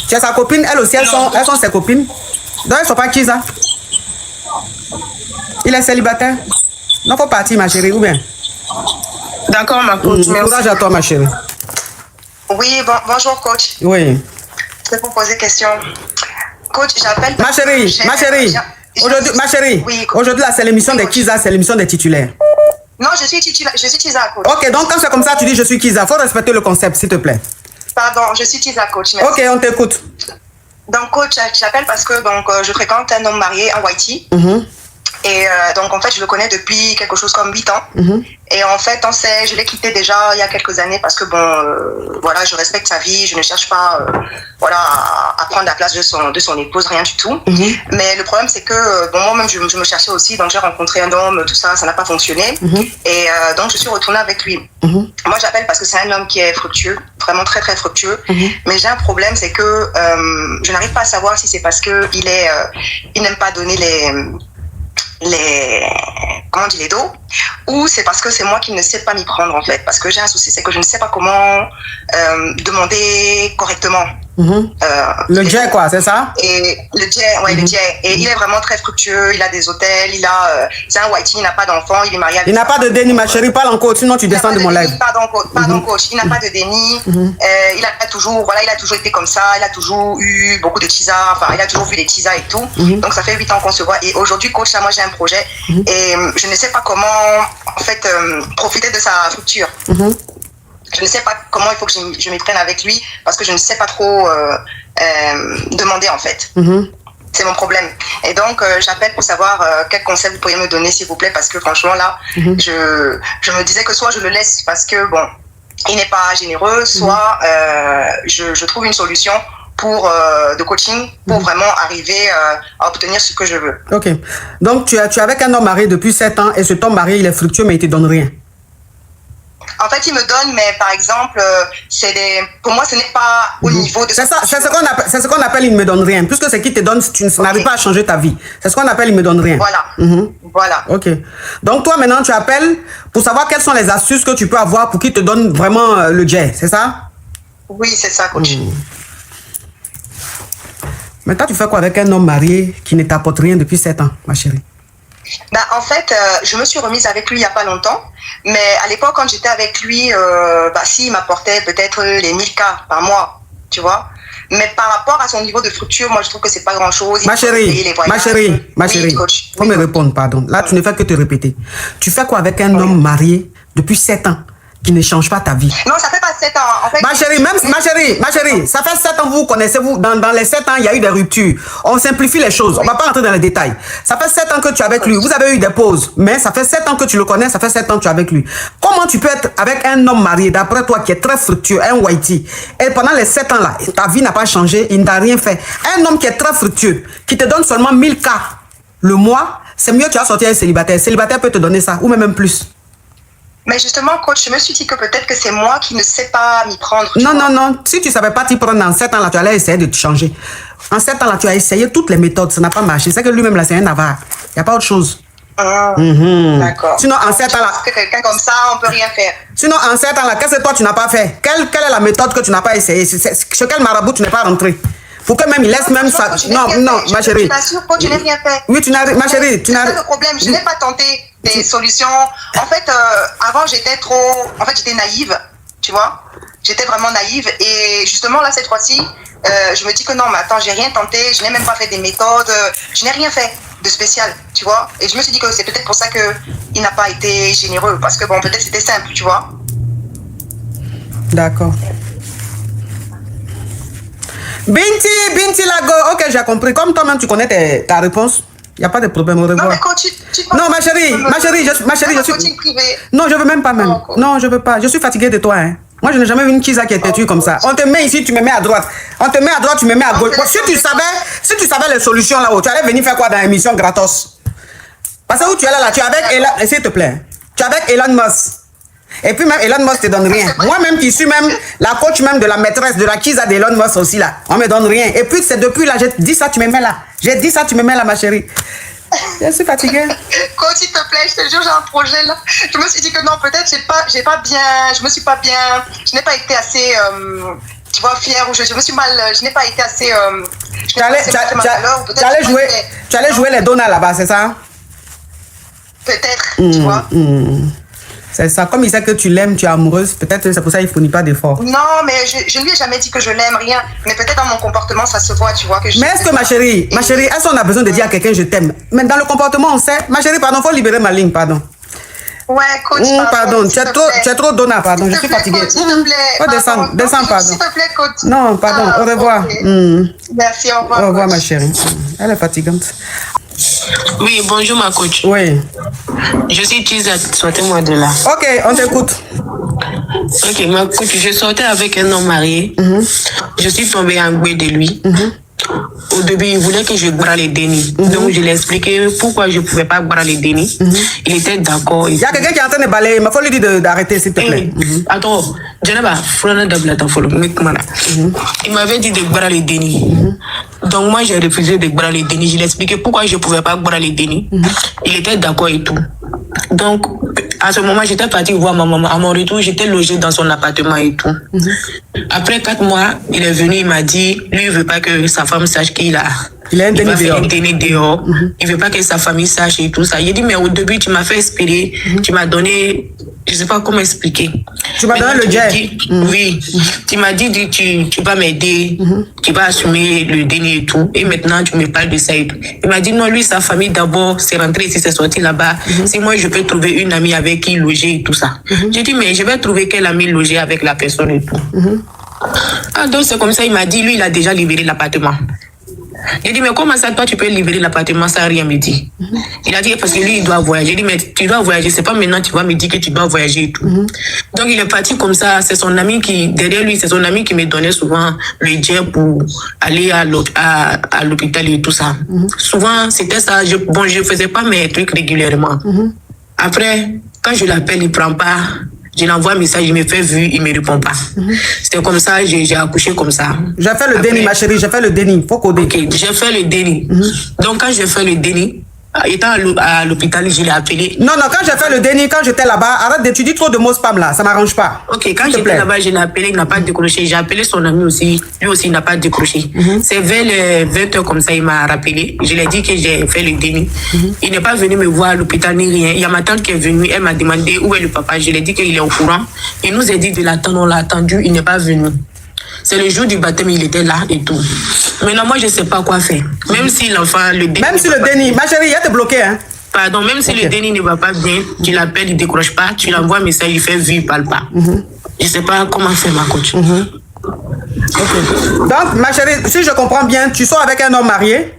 Tu es sa copine, elle aussi, elles sont ses copines. Donc, elles ne sont pas qui ça? Il est célibataire? Non, faut partir, ma chérie, ou bien? D'accord, ma coach, merci. Courage à toi, ma chérie. Oui, bonjour coach. Oui. Je vais vous poser une question. Coach, j'appelle... Ma chérie, aujourd'hui, ma chérie, oui, aujourd'hui là, c'est l'émission des Kiza, c'est l'émission des titulaires. Non, je suis Tiza, coach. Ok, donc quand c'est comme ça, tu dis je suis Kiza. Faut respecter le concept, s'il te plaît. Pardon, je suis Tiza, coach. Merci. Ok, on t'écoute. Donc, coach, j'appelle parce que je fréquente un homme marié en Haïti. Et donc, en fait, je le connais depuis quelque chose comme 8 ans. Et en fait, je l'ai quitté déjà il y a quelques années parce que, voilà, je respecte sa vie. Je ne cherche pas, à prendre la place de son épouse, rien du tout. Mais le problème, c'est que, moi-même, je me cherchais aussi. Donc, j'ai rencontré un homme, tout ça, ça n'a pas fonctionné. Et donc, je suis retournée avec lui. Moi, j'appelle parce que c'est un homme qui est fructueux, vraiment très, très fructueux. Mais j'ai un problème, c'est que je n'arrive pas à savoir si c'est parce que il n'aime pas donner les dos, ou c'est parce que c'est moi qui ne sais pas m'y prendre en fait, parce que j'ai un souci, c'est que je ne sais pas comment demander correctement. Le jet quoi, c'est ça? Et le jet, ouais, le jet. Et il est vraiment très fructueux, il a des hôtels, c'est un whitey, il n'a pas d'enfant, il est marié avec... Il n'a pas de déni, ma chérie, parle encore, sinon tu descends de mon live. Pardon, coach, il n'a pas de déni, il a toujours été comme ça, il a toujours eu beaucoup de teasers, enfin, il a toujours vu des teasers et tout, donc ça fait 8 ans qu'on se voit, et aujourd'hui, coach, là, moi j'ai un projet, et je ne sais pas comment, en fait, profiter de sa fructure. Je ne sais pas comment il faut que je m'y prenne avec lui parce que je ne sais pas trop demander en fait. C'est mon problème. Et donc, j'appelle pour savoir quel conseil vous pourriez me donner s'il vous plaît parce que franchement là, je me disais que soit je le laisse parce que il n'est pas généreux, soit je trouve une solution de coaching pour vraiment arriver à obtenir ce que je veux. Ok. Donc, tu es avec un homme marié depuis 7 ans et cet homme marié, il est fructueux mais il ne te donne rien. En fait, il me donne, mais par exemple, pour moi, ce n'est pas au niveau de... C'est ce qu'on appelle il ne me donne rien. Puisque ce qui te donne, tu n'arrives pas à changer ta vie. C'est ce qu'on appelle il me donne rien. Voilà. Voilà. Ok. Donc, toi, maintenant, tu appelles pour savoir quelles sont les astuces que tu peux avoir pour qu'il te donne vraiment le jet. C'est ça? Oui, c'est ça, coach. Maintenant, tu fais quoi avec un homme marié qui ne t'apporte rien depuis 7 ans, ma chérie? En fait, je me suis remise avec lui il n'y a pas longtemps, mais à l'époque, quand j'étais avec lui, il m'apportait peut-être les 1000 K par mois, tu vois. Mais par rapport à son niveau de fructure, moi, je trouve que c'est pas grand-chose. Ma chérie, faut me répondre, pardon. Là, tu ne fais que te répéter. Tu fais quoi avec un homme marié depuis 7 ans qui ne change pas ta vie? Non, ça fait pas 7 ans. En fait, ma chérie, ça fait 7 ans, vous connaissez, dans les 7 ans, il y a eu des ruptures. On simplifie les choses, on va pas rentrer dans les détails. Ça fait 7 ans que tu es avec lui, vous avez eu des pauses, mais ça fait 7 ans que tu le connais, ça fait 7 ans que tu es avec lui. Comment tu peux être avec un homme marié, d'après toi, qui est très fructueux, un whitey, et pendant les 7 ans là, ta vie n'a pas changé, il n'a rien fait. Un homme qui est très fructueux, qui te donne seulement 1000 K le mois, c'est mieux que tu as sorti un célibataire. Célibataire peut te donner ça, ou même plus. Mais justement, coach, je me suis dit que peut-être que c'est moi qui ne sais pas m'y prendre. Non. Si tu ne savais pas t'y prendre en 7 ans, là, tu allais essayer de te changer. En 7 ans, là, tu as essayé toutes les méthodes. Ça n'a pas marché. C'est que lui-même, là, c'est un avare. Il n'y a pas autre chose. D'accord. Sinon, en 7 ans, là... que quelqu'un comme ça, on ne peut rien faire. Sinon, en 7 ans, là, qu'est-ce que toi, tu n'as pas fait? Quelle est la méthode que tu n'as pas essayé? Chez quel marabout tu n'es pas rentré? Pour que même il laisse même ça. Non, ma chérie. Je t'assure que tu n'as rien fait. Oui, ma chérie, tu n'as... C'est ça le problème. Je n'ai pas tenté des solutions. En fait, avant, j'étais naïve, tu vois. J'étais vraiment naïve. Et justement, là, cette fois-ci, je me dis que non, mais attends, j'ai rien tenté. Je n'ai même pas fait des méthodes. Je n'ai rien fait de spécial, tu vois. Et je me suis dit que c'est peut-être pour ça qu'il n'a pas été généreux. Parce que, peut-être c'était simple, tu vois. D'accord. Binti Lago, ok, j'ai compris. Comme toi-même, tu connais ta réponse, il n'y a pas de problème. Au revoir. Non, mais quand tu non, ma chérie, je suis... Non, je veux même pas même. Non, je veux pas. Je suis fatiguée de toi, hein. Moi, je n'ai jamais vu une Kiza qui est têtue comme ça. On te met ici, tu me mets à droite. On te met à droite, tu me mets à gauche. Si tu savais les solutions là-haut, tu allais venir faire quoi dans l'émission gratos? Parce que où tu es là, tu es avec Elon... S'il te plaît. Tu es avec Elon Musk. Et puis même Elon Musk te donne rien. Moi-même qui suis même la coach même de la maîtresse de la Kiza d'Elon Musk aussi là, on me donne rien. Et puis c'est depuis là, j'ai dit ça, tu me mets là. J'ai dit ça, tu me mets là, ma chérie. Je suis fatiguée. Coach, s'il te plaît, je te jure, j'ai un projet là. Je me suis dit que non, peut-être je n'ai pas été assez, tu vois, fière ou je n'ai pas été assez. Tu allais jouer les donuts là-bas, c'est ça? Peut-être, tu vois. C'est ça, comme il sait que tu l'aimes, tu es amoureuse, peut-être c'est pour ça qu'il ne fournit pas d'efforts. Non, mais je ne lui ai jamais dit que je l'aime, rien. Mais peut-être dans mon comportement, ça se voit, tu vois. Que mais est-ce que ma chérie, est-ce qu'on a besoin de dire à quelqu'un je t'aime? Mais dans le comportement, on sait. Ma chérie, pardon, il faut libérer ma ligne, pardon. Ouais, coach, pardon, tu es trop donna, pardon, je suis fatiguée. S'il te plaît, descends, pardon. S'il te plaît, coach. Non, pardon, au revoir. Okay. Merci, au revoir. Au revoir, ma chérie. Elle est fatigante. Oui, bonjour ma coach. Oui. Je suis Tiza, sortez-moi de là. Ok, on t'écoute. Ok, ma coach, je sortais avec un homme marié. Je suis tombée en bouée de lui. Au début, il voulait que je boire les dénis. Donc, je lui ai expliqué pourquoi je ne pouvais pas boire les dénis. Il était d'accord. Il y a quelqu'un qui est en train de balayer. Il faut lui dire d'arrêter, s'il te plaît. Attends, je n'ai pas. Il m'avait dit de boire les dénis. Donc, moi, j'ai refusé de boire les dénis. Je lui ai expliqué pourquoi je ne pouvais pas boire les dénis. Il était d'accord et tout. Donc, à ce moment, j'étais partie voir ma maman. À mon retour, j'étais logée dans son appartement et tout. Après 4 mois, il est venu, il m'a dit, lui, il ne veut pas que sa femme sache qu'il a... Il a un déni dehors. Il ne veut pas que sa famille sache et tout ça. Il dit, mais au début, tu m'as fait espérer. Tu m'as donné... Je ne sais pas comment expliquer. Tu m'as donné le jet. Oui. Tu m'as dit, tu vas m'aider. Tu vas assumer le déni et tout. Et maintenant, tu me parles de ça et tout. Il m'a dit, non, lui, sa famille d'abord, c'est rentré ici, c'est sorti là-bas. Si moi, je peux trouver une amie avec qui loger et tout ça. J'ai dit, mais je vais trouver quelle amie loger avec la personne et tout. Ah, donc c'est comme ça, il m'a dit, lui, il a déjà libéré l'appartement. J'ai dit, mais comment ça, toi, tu peux libérer l'appartement sans rien me dire? Il a dit, parce que lui, il doit voyager. J'ai dit, mais tu dois voyager, c'est pas maintenant tu vas me dire que tu dois voyager et tout. Donc, il est parti comme ça. C'est son ami qui, derrière lui, c'est son ami qui me donnait souvent le jet pour aller à l'hôpital et tout ça. Souvent, c'était ça. Je faisais pas mes trucs régulièrement. Après, quand je l'appelle, il prend pas. Je l'envoie un message, il me fait vu, il me répond pas. C'était comme ça, j'ai accouché comme ça. J'ai fait le déni, ma chérie, j'ai fait le déni. Faut coder. Ok, j'ai fait le déni. Donc, quand j'ai fait le déni, étant à l'hôpital, je l'ai appelé. Non, quand j'ai fait le déni, quand j'étais là-bas, arrête de, tu dis trop de mots spam là, ça m'arrange pas. Ok, quand j'étais là-bas, je l'ai appelé, il n'a pas décroché. J'ai appelé son ami aussi, lui aussi, il n'a pas décroché. C'est vers les 20h comme ça, il m'a rappelé. Je lui ai dit que j'ai fait le déni. Il n'est pas venu me voir à l'hôpital ni rien. Il y a ma tante qui est venue, elle m'a demandé où est le papa. Je lui ai dit qu'il est au courant. Il nous a dit de l'attendre, on l'a attendu, il n'est pas venu. C'est le jour du baptême, il était là et tout. Maintenant, moi, je ne sais pas quoi faire. Même si l'enfant, le déni... Même si le déni, ma chérie, il a été bloqué, hein? Pardon, même si le déni ne va pas bien, tu l'appelles, il ne décroche pas, tu l'envoies un message, il fait vu, il ne parle pas. Je ne sais pas comment faire, ma coach. Donc, ma chérie, si je comprends bien, tu sors avec un homme marié?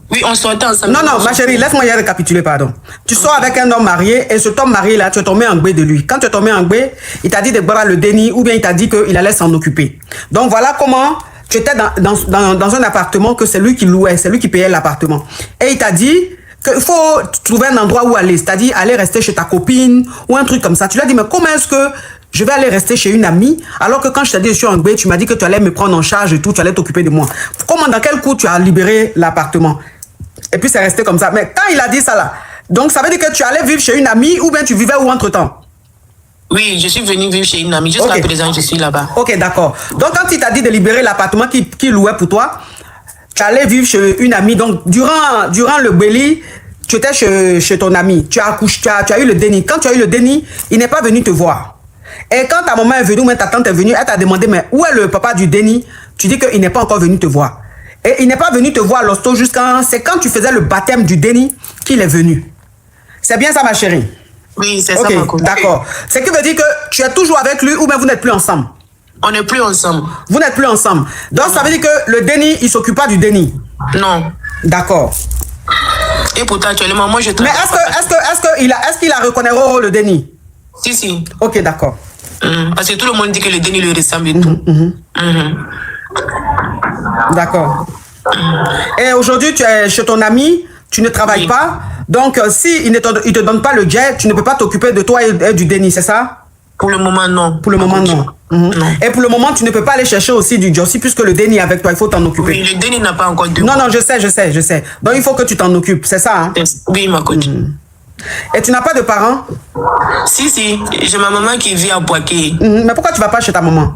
Oui, on sortait ensemble. Non, ma chérie, laisse-moi y récapituler, pardon. Tu sors avec un homme marié et cet homme marié là, tu es tombé en gbé de lui. Quand tu es tombé en gbé, il t'a dit de boire le déni ou bien il t'a dit qu'il allait s'en occuper. Donc voilà comment tu étais dans un appartement que c'est lui qui louait, c'est lui qui payait l'appartement. Et il t'a dit qu'il faut trouver un endroit où aller, c'est-à-dire aller rester chez ta copine ou un truc comme ça. Tu lui as dit, mais comment est-ce que je vais aller rester chez une amie alors que quand je t'ai dit je suis en gbé, tu m'as dit que tu allais me prendre en charge et tout, tu allais t'occuper de moi. Comment, dans quel coup tu as libéré l'appartement? Et puis c'est resté comme ça. Mais quand il a dit ça là, donc ça veut dire que tu allais vivre chez une amie ou bien tu vivais où entre-temps? Oui, je suis venue vivre chez une amie. Jusqu'à présent, je suis là-bas. Ok, d'accord. Donc quand il t'a dit de libérer l'appartement qu'il louait pour toi, tu allais vivre chez une amie. Donc durant le belly, tu étais chez ton ami. Tu as eu le déni. Quand tu as eu le déni, il n'est pas venu te voir. Et quand ta maman est venue ou même ta tante est venue, elle t'a demandé, mais où est le papa du déni? Tu dis qu'il n'est pas encore venu te voir. Et il n'est pas venu te voir l'hosto jusqu'à... C'est quand tu faisais le baptême du déni qu'il est venu. C'est bien ça, ma chérie? Oui, c'est ça, ma copine. D'accord. Ce qui veut dire que tu es toujours avec lui ou bien vous n'êtes plus ensemble? On n'est plus ensemble. Vous n'êtes plus ensemble. Donc, ça veut dire que le déni, il ne s'occupe pas du déni? Non. D'accord. Et pourtant, actuellement, moi, je travaille. Mais est-ce qu'il a reconnu le déni? Si. Ok, d'accord. Parce que tout le monde dit que le déni lui ressemble et tout. D'accord. Et aujourd'hui, tu es chez ton ami, tu ne travailles pas. Donc, si il ne te donne pas le jet, tu ne peux pas t'occuper de toi et du déni, c'est ça? Pour le moment, non. Pour le moment, non. Non. Et pour le moment, tu ne peux pas aller chercher aussi du Jossi puisque le déni est avec toi, il faut t'en occuper. Oui, le déni n'a pas encore de Non, non, je sais. Donc, il faut que tu t'en occupes, c'est ça, hein? Oui, ma coach. Et tu n'as pas de parents? Si, j'ai ma maman qui vit à Poitiers. Mais pourquoi tu vas pas chez ta maman?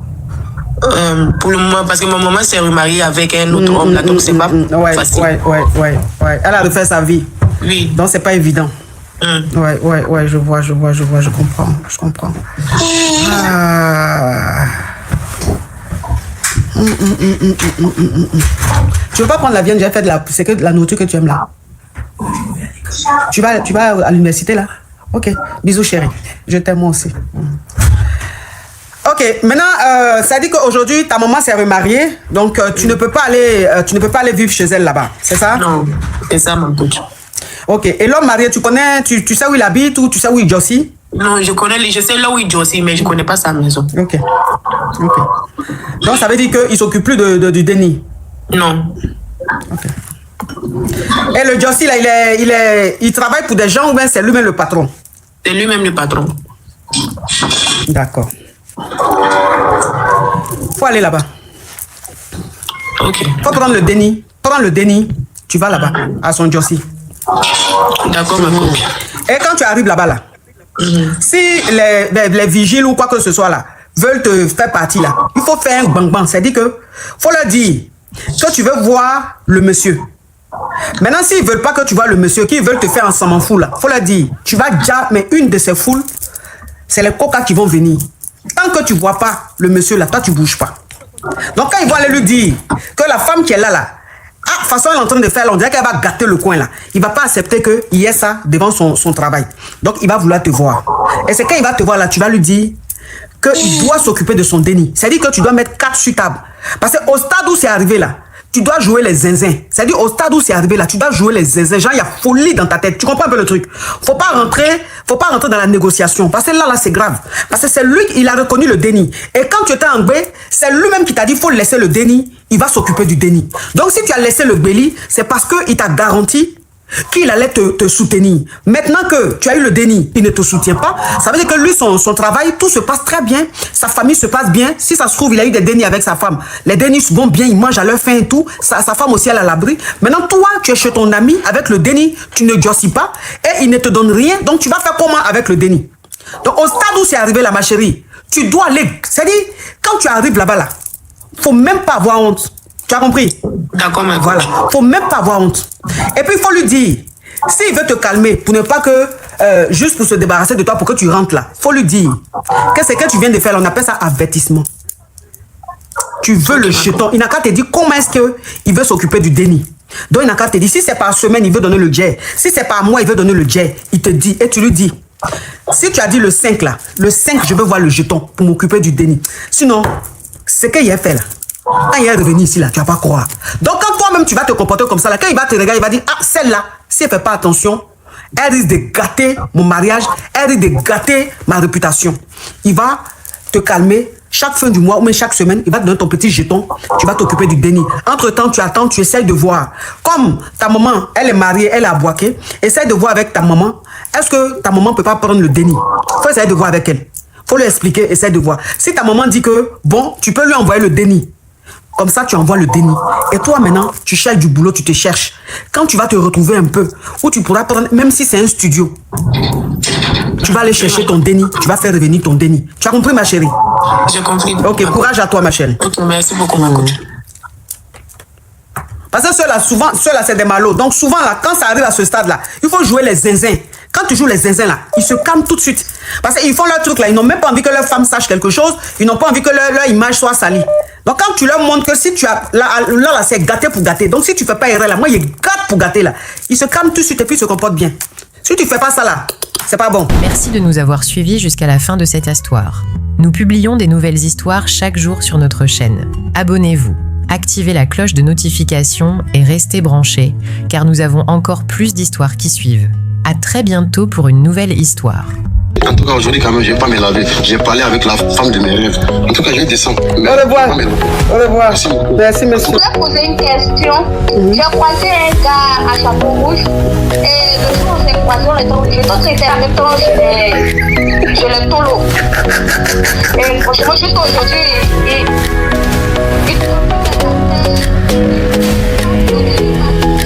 Pour le moment, parce que ma maman s'est remariée avec un autre homme, là, donc c'est pas facile. Ouais. Elle a refait sa vie. Oui. Donc, c'est pas évident. Ouais, je vois, je comprends. Ah. Tu veux pas prendre la viande? J'ai fait c'est que de la nourriture que tu aimes là. Tu vas à l'université là? Ok, bisous chérie. Je t'aime moi aussi. Ok, maintenant, ça dit qu'aujourd'hui, ta maman s'est remariée, donc tu ne peux pas aller vivre chez elle là-bas, c'est ça? Non, c'est ça, mon coach. Ok, et l'homme marié, tu connais, tu sais où il habite ou tu sais où il Jossi? Non, je sais là où il Jossi, mais je connais pas sa maison. Ok. Donc, ça veut dire qu'il s'occupe plus du déni? Non. Ok. Et le Jossi, là, il travaille pour des gens ou bien c'est lui-même le patron? C'est lui-même le patron. D'accord. Faut aller là-bas. Ok. Faut prendre le déni. Prends le déni, tu vas là-bas, à son Jossi. D'accord, ma coach. Et quand tu arrives là-bas, là, si les vigiles ou quoi que ce soit là, veulent te faire partie là, il faut faire un bang-bang. C'est-à-dire que faut leur dire que tu veux voir le monsieur. Maintenant, s'ils ne veulent pas que tu vois le monsieur, qu'ils veulent te faire un saman fou là, faut leur dire, tu vas déjà, mais une de ces foules, c'est les coca qui vont venir. Tant que tu ne vois pas le monsieur là, toi tu ne bouges pas. Donc quand ils vont aller lui dire que la femme qui est là, de toute façon elle est en train de faire, on dirait qu'elle va gâter le coin là. Il ne va pas accepter qu'il y ait ça devant son travail. Donc il va vouloir te voir. Et c'est quand il va te voir là, tu vas lui dire qu'il doit s'occuper de son déni. C'est-à-dire que tu dois mettre 4 sur table. Parce qu'au stade où c'est arrivé là, tu dois jouer les zinzins. C'est-à-dire au stade où c'est arrivé là, tu dois jouer les zinzins. Genre, il y a folie dans ta tête. Tu comprends un peu le truc? Faut pas rentrer dans la négociation. Parce que là, c'est grave. Parce que c'est lui, il a reconnu le déni. Et quand tu étais en B, c'est lui-même qui t'a dit, faut laisser le déni. Il va s'occuper du déni. Donc, si tu as laissé le béli, c'est parce qu'il t'a garanti qu'il allait te soutenir. Maintenant que tu as eu le déni, il ne te soutient pas. Ça veut dire que lui, son travail, tout se passe très bien. Sa famille se passe bien. Si ça se trouve, il a eu des dénis avec sa femme. Les dénis vont bien, ils mangent à leur faim et tout. Sa femme aussi, elle est à l'abri. Maintenant, toi, tu es chez ton ami avec le déni. Tu ne jossis pas et il ne te donne rien. Donc, tu vas faire comment avec le déni? Donc, au stade où c'est arrivé là, ma chérie, tu dois aller. C'est-à-dire, quand tu arrives là-bas, là, faut même pas avoir honte. Tu as compris? D'accord, ma coach. Voilà. Faut même pas avoir honte. Et puis, il faut lui dire, s'il veut te calmer, pour ne pas que, juste pour se débarrasser de toi, pour que tu rentres là, faut lui dire que c'est que tu viens de faire, on appelle ça avertissement. Tu veux le jeton. Il n'a qu'à te dire comment est-ce qu'il veut s'occuper du déni. Donc, il n'a qu'à te dire, si c'est par semaine, il veut donner le jet. Si c'est par mois, il veut donner le jet. Il te dit, et tu lui dis, si tu as dit le 5 là, le 5, je veux voir le jeton pour m'occuper du déni. Sinon, c'est qu'il a fait là. Quand il est revenu ici, là, tu vas pas croire. Donc, quand toi-même, tu vas te comporter comme ça, là, quand il va te regarder, il va dire, ah, celle-là, si elle ne fait pas attention, elle risque de gâter mon mariage, elle risque de gâter ma réputation. Il va te calmer chaque fin du mois ou même chaque semaine, il va te donner ton petit jeton, tu vas t'occuper du déni. Entre-temps, tu attends, tu essayes de voir. Comme ta maman, elle est mariée, elle est à Boaké, essaye de voir avec ta maman, est-ce que ta maman ne peut pas prendre le déni? Il faut essayer de voir avec elle. Il faut lui expliquer, essaye de voir. Si ta maman dit que, bon, tu peux lui envoyer le déni. Comme ça, tu envoies le déni. Et toi, maintenant, tu cherches du boulot, tu te cherches. Quand tu vas te retrouver un peu, où tu pourras prendre, même si c'est un studio, tu vas aller chercher ton déni, tu vas faire revenir ton déni. Tu as compris, ma chérie? J'ai compris. Ok, courage à toi, ma chérie. Ok, merci beaucoup, ma coach. Parce que ceux-là, souvent, c'est des malots. Donc, souvent, là, quand ça arrive à ce stade-là, il faut jouer les zinzins. Quand tu joues les zinzins, là, ils se calment tout de suite. Parce qu'ils font leur truc, là. Ils n'ont même pas envie que leur femme sache quelque chose. Ils n'ont pas envie que leur image soit salie. Donc, quand tu leur montres que si tu as... Là, c'est gâté pour gâter. Donc, si tu ne fais pas erreur, là, moi, il gâte pour gâter, là. Ils se calment tout de suite et puis ils se comportent bien. Si tu ne fais pas ça, là, c'est pas bon. Merci de nous avoir suivis jusqu'à la fin de cette histoire. Nous publions des nouvelles histoires chaque jour sur notre chaîne. Abonnez-vous. Activez la cloche de notification et restez branchés, car nous avons encore plus d'histoires qui suivent. À très bientôt pour une nouvelle histoire. En tout cas, aujourd'hui, quand même, je vais pas me laver. J'ai parlé avec la femme de mes rêves. En tout cas, je descends. Au revoir. Au revoir. Merci beaucoup. Merci, Je monsieur. voulais poser une question. J'ai croisé un gars à chapeau rouge et le jour où on s'est croisé, j'ai tout traité en même temps, je le tolo. Et franchement, juste aujourd'hui,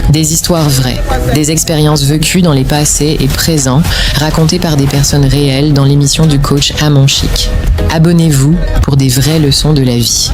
Des histoires vraies, des expériences vécues dans les passés et présents, racontées par des personnes réelles dans l'émission du coach Amon Chic. Abonnez-vous pour des vraies leçons de la vie.